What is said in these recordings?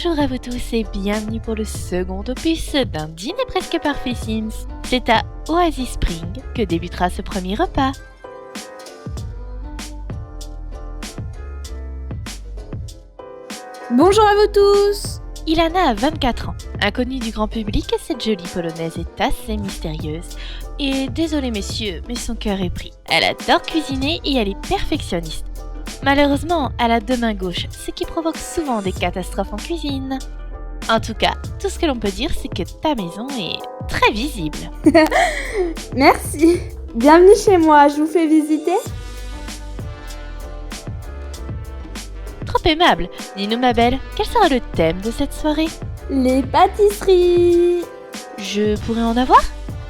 Bonjour à vous tous et bienvenue pour le second opus d'un dîner presque parfait Sims. C'est à Oasis Spring que débutera ce premier repas. Bonjour à vous tous! Ilana a 24 ans. Inconnue du grand public, cette jolie polonaise est assez mystérieuse. Et désolé messieurs, mais son cœur est pris. Elle adore cuisiner et elle est perfectionniste. Malheureusement, elle a deux mains gauches, ce qui provoque souvent des catastrophes en cuisine. En tout cas, tout ce que l'on peut dire, c'est que ta maison est très visible. Merci! Bienvenue chez moi, je vous fais visiter? Trop aimable. Dis-nous ma belle, quel sera le thème de cette soirée? Les pâtisseries! Je pourrais en avoir?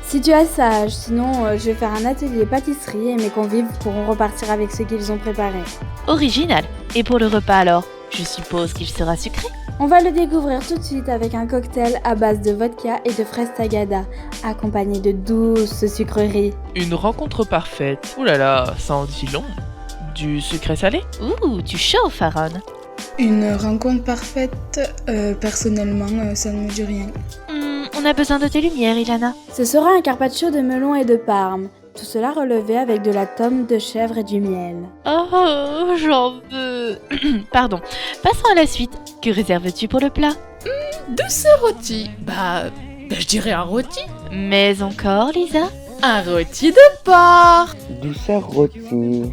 Si tu es sage, sinon je vais faire un atelier pâtisserie et mes convives pourront repartir avec ce qu'ils ont préparé. Original. Et pour le repas alors? Je suppose qu'il sera sucré? On va le découvrir tout de suite avec un cocktail à base de vodka et de fraises tagada, accompagné de douces sucreries. Une rencontre parfaite. Ouh là là, ça en dit long. Du sucré salé? Ouh, tu chauffes Aaron. Une rencontre parfaite, personnellement, ça ne me dit rien. On a besoin de tes lumières, Ilana. Ce sera un carpaccio de melon et de parme, tout cela relevé avec de la tome de chèvre et du miel. Oh, j'en veux. Pardon. Passons à la suite. Que réserves-tu pour le plat? Douce rôti. Je dirais un rôti. Mais encore, Lisa? Un rôti de porc. Douceur rôti.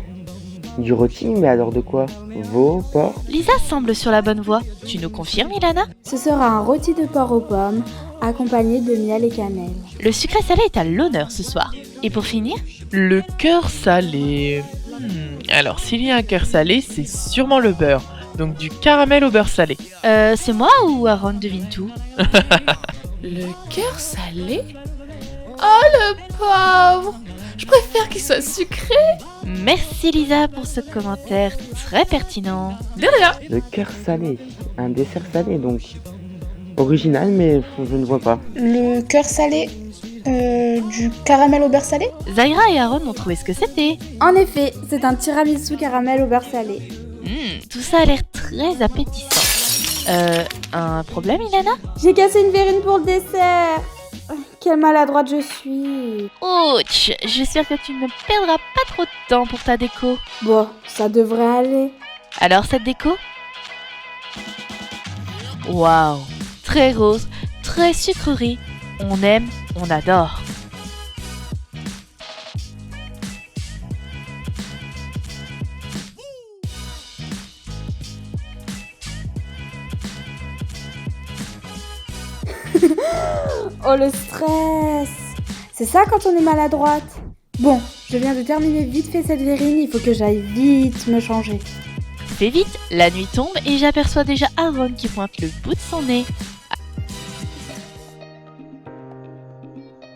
Du rôti, mais alors de quoi? Veau, porc? Lisa semble sur la bonne voie. Tu nous confirmes, Ilana? Ce sera un rôti de porc aux pommes, accompagné de miel et cannelle. Le sucré salé est à l'honneur ce soir. Et pour finir? Le cœur salé. Alors, s'il y a un cœur salé, c'est sûrement le beurre. Donc du caramel au beurre salé. C'est moi ou Aaron devine tout? Le cœur salé? Oh le pauvre! Je préfère qu'il soit sucré. Merci Lisa pour ce commentaire très pertinent. De rien. Le cœur salé. Un dessert salé, donc. Original, mais je ne vois pas. Le cœur salé, du caramel au beurre salé? Zaira et Aaron ont trouvé ce que c'était. En effet, c'est un tiramisu caramel au beurre salé. Tout ça a l'air très appétissant. Un problème Ilana? J'ai cassé une verrine pour le dessert. Quelle maladroite je suis. Ouch, j'espère que tu ne perdras pas trop de temps pour ta déco. Bon, ça devrait aller. Alors cette déco? Waouh, très rose, très sucrerie. On aime, on adore. Oh le stress. C'est ça quand on est maladroite. Bon, je viens de terminer vite fait cette verrine, il faut que j'aille vite me changer. Fais vite, la nuit tombe et j'aperçois déjà Aaron qui pointe le bout de son nez.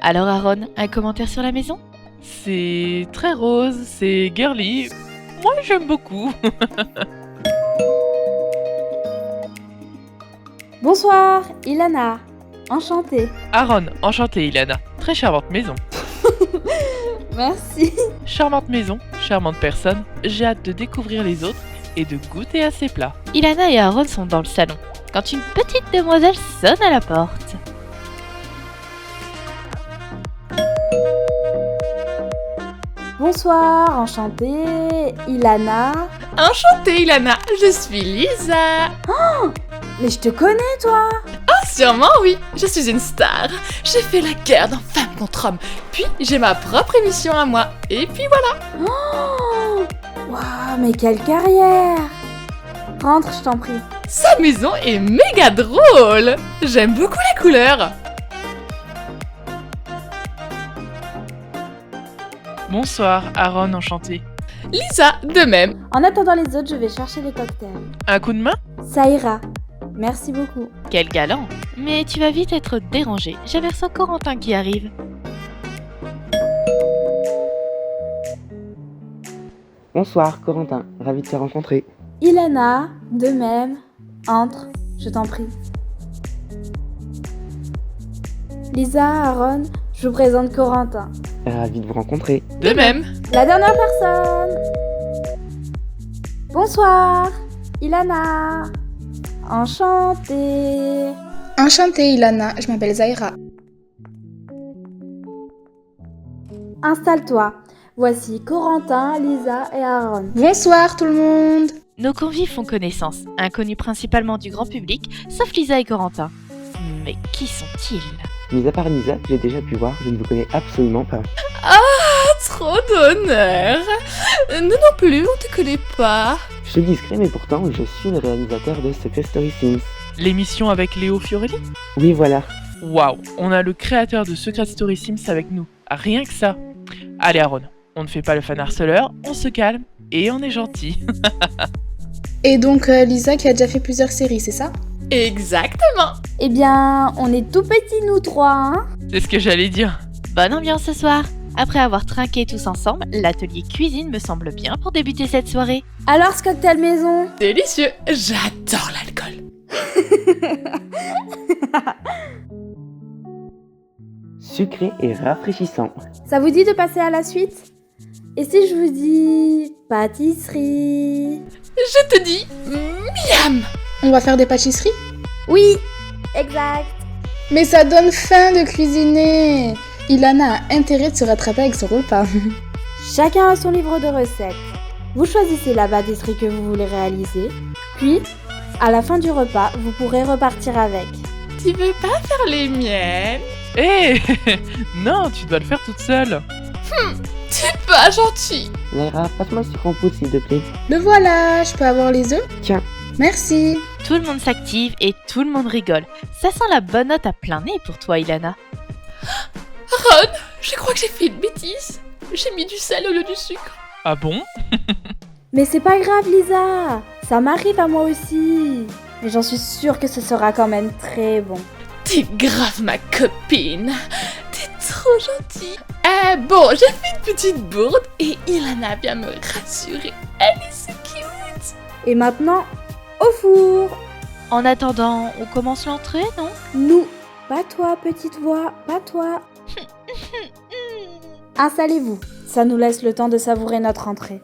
Alors Aaron, un commentaire sur la maison? C'est très rose, c'est girly. Moi, j'aime beaucoup. Bonsoir, Ilana. Enchantée. Aaron, enchanté Ilana. Très charmante maison. Merci. Charmante maison, charmante personne. J'ai hâte de découvrir les autres et de goûter à ces plats. Ilana et Aaron sont dans le salon, quand une petite demoiselle sonne à la porte. Bonsoir, enchantée, Ilana. Enchantée Ilana, je suis Lisa. Mais je te connais, toi. Sûrement oui, je suis une star. J'ai fait la guerre d'un femme contre homme. Puis j'ai ma propre émission à moi. Et puis voilà. Oh, waouh, mais quelle carrière. Rentre, je t'en prie. Sa maison est méga drôle. J'aime beaucoup les couleurs. Bonsoir, Aaron, enchanté. Lisa, de même. En attendant les autres, je vais chercher les cocktails. Un coup de main? Ça ira. Merci beaucoup. Quel galant! Mais tu vas vite être dérangé. J'aperçois Corentin qui arrive. Bonsoir, Corentin. Ravi de te rencontrer. Ilana, de même. Entre, je t'en prie. Lisa, Aaron, je vous présente Corentin. Ravi de vous rencontrer. De même. La dernière personne. Bonsoir, Ilana. Enchantée. Enchantée Ilana, je m'appelle Zaira. Installe-toi. Voici Corentin, Lisa et Aaron. Bonsoir tout le monde. Nos convives font connaissance, inconnus principalement du grand public, sauf Lisa et Corentin. Mais qui sont-ils? Mis à part Lisa, que j'ai déjà pu voir, je ne vous connais absolument pas. Trop d'honneur. Nous non plus, on te connaît pas. Je suis discret, mais pourtant, je suis le réalisateur de Secret Story Sims. L'émission avec Léo Fiorelli? Oui, voilà. Waouh, on a le créateur de Secret Story Sims avec nous. Rien que ça. Allez Aaron, on ne fait pas le fan harceleur, on se calme et on est gentil. Et donc Lisa qui a déjà fait plusieurs séries, c'est ça? Exactement. Eh bien, on est tout petits nous trois, hein? C'est ce que j'allais dire. Bonne ambiance ce soir. Après avoir trinqué tous ensemble, l'atelier cuisine me semble bien pour débuter cette soirée. Alors ce cocktail maison? Délicieux. J'adore l'alcool. Sucré et rafraîchissant. Ça vous dit de passer à la suite? Et si je vous dis pâtisserie? Je te dis, miam. On va faire des pâtisseries? Oui, exact. Mais ça donne faim de cuisiner. Ilana a intérêt de se rattraper avec son repas. Chacun a son livre de recettes. Vous choisissez la pâtisserie que vous voulez réaliser, puis, à la fin du repas, vous pourrez repartir avec. Tu veux pas faire les miennes? Hé non, tu dois le faire toute seule. T'es pas gentil. Zaira, passe-moi ce compost s'il te plaît. Le voilà, je peux avoir les œufs? Tiens. Merci. Tout le monde s'active et tout le monde rigole. Ça sent la bonne note à plein nez pour toi, Ilana. Ron, je crois que j'ai fait une bêtise. J'ai mis du sel au lieu du sucre. Ah bon? Mais c'est pas grave, Lisa. Ça m'arrive à moi aussi. Mais j'en suis sûre que ce sera quand même très bon. T'es grave ma copine. T'es trop gentille. Bon, j'ai fait une petite bourde et Ilana vient me rassurer. Elle est so cute. Et maintenant, au four. En attendant, on commence l'entrée, non? Nous. Pas toi, petite voix, pas toi. Installez-vous. Ça nous laisse le temps de savourer notre entrée.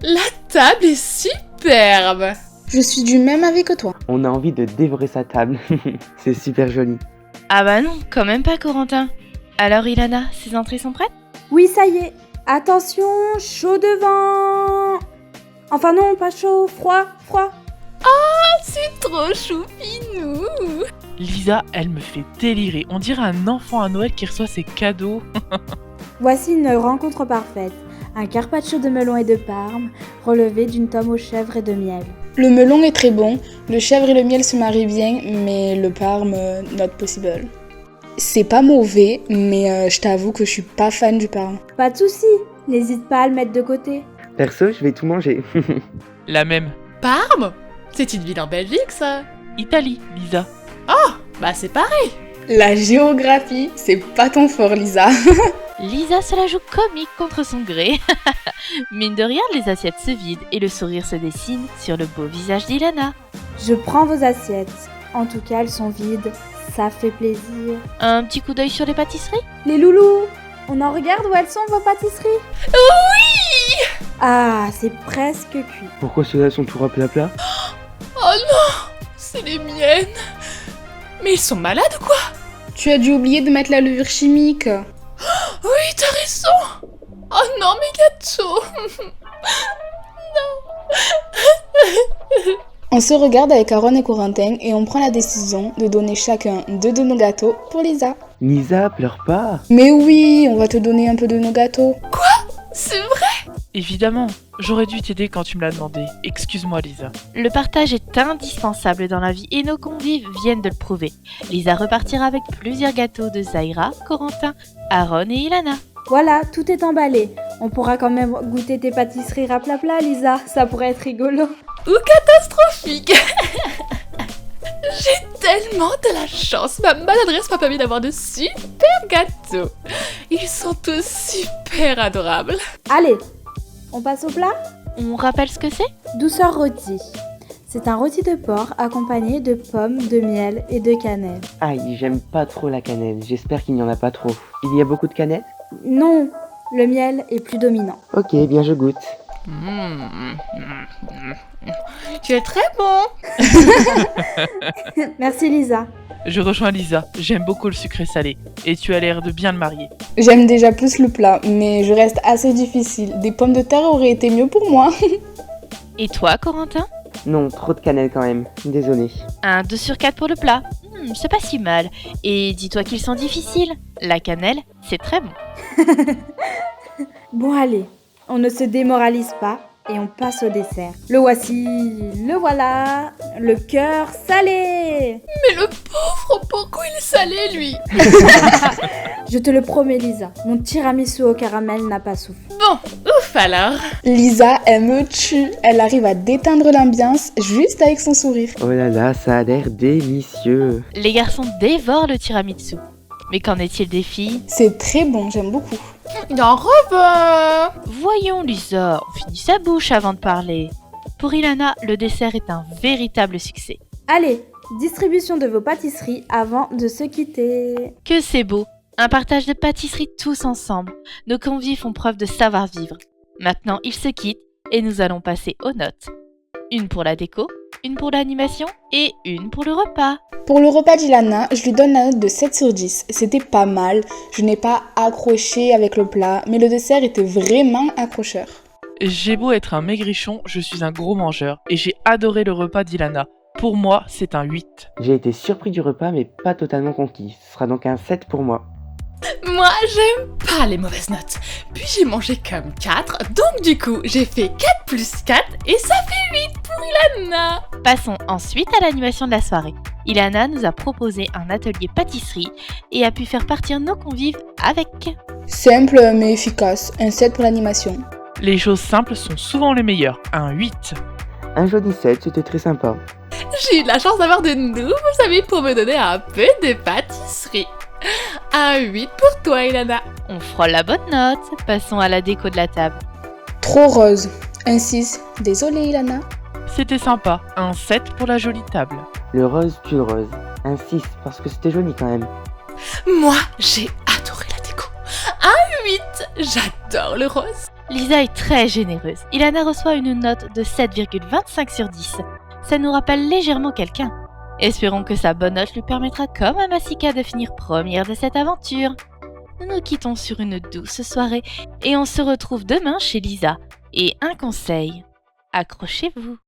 La table est superbe. Je suis du même avis que toi. On a envie de dévorer sa table. C'est super joli. Ah bah non, quand même pas, Corentin. Alors Ilana, ces entrées sont prêtes? Oui, ça y est. Attention, chaud devant. Enfin non, pas chaud, froid, froid. C'est trop choupinou. Lisa, elle me fait délirer. On dirait un enfant à Noël qui reçoit ses cadeaux. Voici une rencontre parfaite. Un carpaccio de melon et de parme, relevé d'une tome aux chèvres et de miel. Le melon est très bon, le chèvre et le miel se marient bien, mais le parme, not possible. C'est pas mauvais, mais je t'avoue que je suis pas fan du parme. Pas de soucis, n'hésite pas à le mettre de côté. Perso, je vais tout manger. La même. Parme? C'est une ville en Belgique, ça. Italie, Lisa. Bah c'est pareil. La géographie, c'est pas ton fort, Lisa. Lisa se la joue comique contre son gré. Mine de rien, les assiettes se vident et le sourire se dessine sur le beau visage d'Ilana. Je prends vos assiettes. En tout cas, elles sont vides. Ça fait plaisir. Un petit coup d'œil sur les pâtisseries? Les loulous, on en regarde où elles sont vos pâtisseries? Oui. Ah, c'est presque cuit. Pourquoi ceux-là sont tout plat? Oh non, c'est les miennes. Mais ils sont malades ou quoi? Tu as dû oublier de mettre la levure chimique. Oui, t'as raison. Oh non, mes gâteaux. On se regarde avec Aaron et Corentin et on prend la décision de donner chacun 2 de nos gâteaux pour Lisa. Lisa, pleure pas. Mais oui, on va te donner un peu de nos gâteaux. C'est vrai. Évidemment, j'aurais dû t'aider quand tu me l'as demandé. Excuse-moi, Lisa. Le partage est indispensable dans la vie et nos convives viennent de le prouver. Lisa repartira avec plusieurs gâteaux de Zaira, Corentin, Aaron et Ilana. Voilà, tout est emballé. On pourra quand même goûter tes pâtisseries raplapla, Lisa. Ça pourrait être rigolo. Ou catastrophique. J'ai tellement de la chance. Ma maladresse m'a permis d'avoir de super gâteaux. Ils sont tous super adorables. Allez, on passe au plat? On rappelle ce que c'est? Douceur rôti. C'est un rôti de porc accompagné de pommes, de miel et de cannelle. Aïe, j'aime pas trop la cannelle. J'espère qu'il n'y en a pas trop. Il y a beaucoup de cannelle? Non, le miel est plus dominant. Ok, bien je goûte. Tu es très bon. Merci Lisa. Je rejoins Lisa, j'aime beaucoup le sucré salé. Et tu as l'air de bien le marier. J'aime déjà plus le plat, mais je reste assez difficile. Des pommes de terre auraient été mieux pour moi. Et toi, Corentin? Non, trop de cannelle quand même. Désolé. Un 2 sur 4 pour le plat. C'est pas si mal. Et dis-toi qu'ils sont difficiles. La cannelle, c'est très bon. Bon allez, on ne se démoralise pas et on passe au dessert. Le voici, le voilà, le cœur salé. Mais le pauvre, pourquoi il est salé, lui? Je te le promets Lisa, mon tiramisu au caramel n'a pas souffert. Bon, ouf alors. Lisa, elle me tue. Elle arrive à déteindre l'ambiance juste avec son sourire. Oh là là, ça a l'air délicieux. Les garçons dévorent le tiramisu. Mais qu'en est-il des filles? C'est très bon, j'aime beaucoup. D'en revoir. Voyons, Lisa, on finit sa bouche avant de parler. Pour Ilana, le dessert est un véritable succès. Allez, distribution de vos pâtisseries avant de se quitter. Que c'est beau! Un partage de pâtisserie tous ensemble. Nos convives font preuve de savoir-vivre. Maintenant, ils se quittent et nous allons passer aux notes. Une pour la déco, une pour l'animation et une pour le repas. Pour le repas d'Ilana, je lui donne la note de 7 sur 10. C'était pas mal, je n'ai pas accroché avec le plat, mais le dessert était vraiment accrocheur. J'ai beau être un maigrichon, je suis un gros mangeur et j'ai adoré le repas d'Ilana. Pour moi, c'est un 8. J'ai été surpris du repas, mais pas totalement conquis. Ce sera donc un 7 pour moi. Moi, j'aime pas les mauvaises notes. Puis j'ai mangé comme 4, donc du coup, j'ai fait 4 plus 4 et ça fait 8 pour Ilana. Passons ensuite à l'animation de la soirée. Ilana nous a proposé un atelier pâtisserie et a pu faire partir nos convives avec. Simple mais efficace, un 7 pour l'animation. Les choses simples sont souvent les meilleures. Un 8. Un joli 7, c'était très sympa. J'ai eu de la chance d'avoir de nouveaux amis pour me donner un peu de pâtisserie. Un 8 pour toi, Ilana. On frôle la bonne note. Passons à la déco de la table. Trop rose, un 6. Désolée Ilana. C'était sympa. Un 7 pour la jolie table. Le rose tue le rose. Un 6, parce que c'était joli quand même. Moi, j'ai adoré la déco. Un 8, j'adore le rose. Lisa est très généreuse. Ilana reçoit une note de 7,25 sur 10. Ça nous rappelle légèrement quelqu'un. Espérons que sa bonne note lui permettra comme à Massika de finir première de cette aventure. Nous nous quittons sur une douce soirée et on se retrouve demain chez Lisa. Et un conseil, accrochez-vous.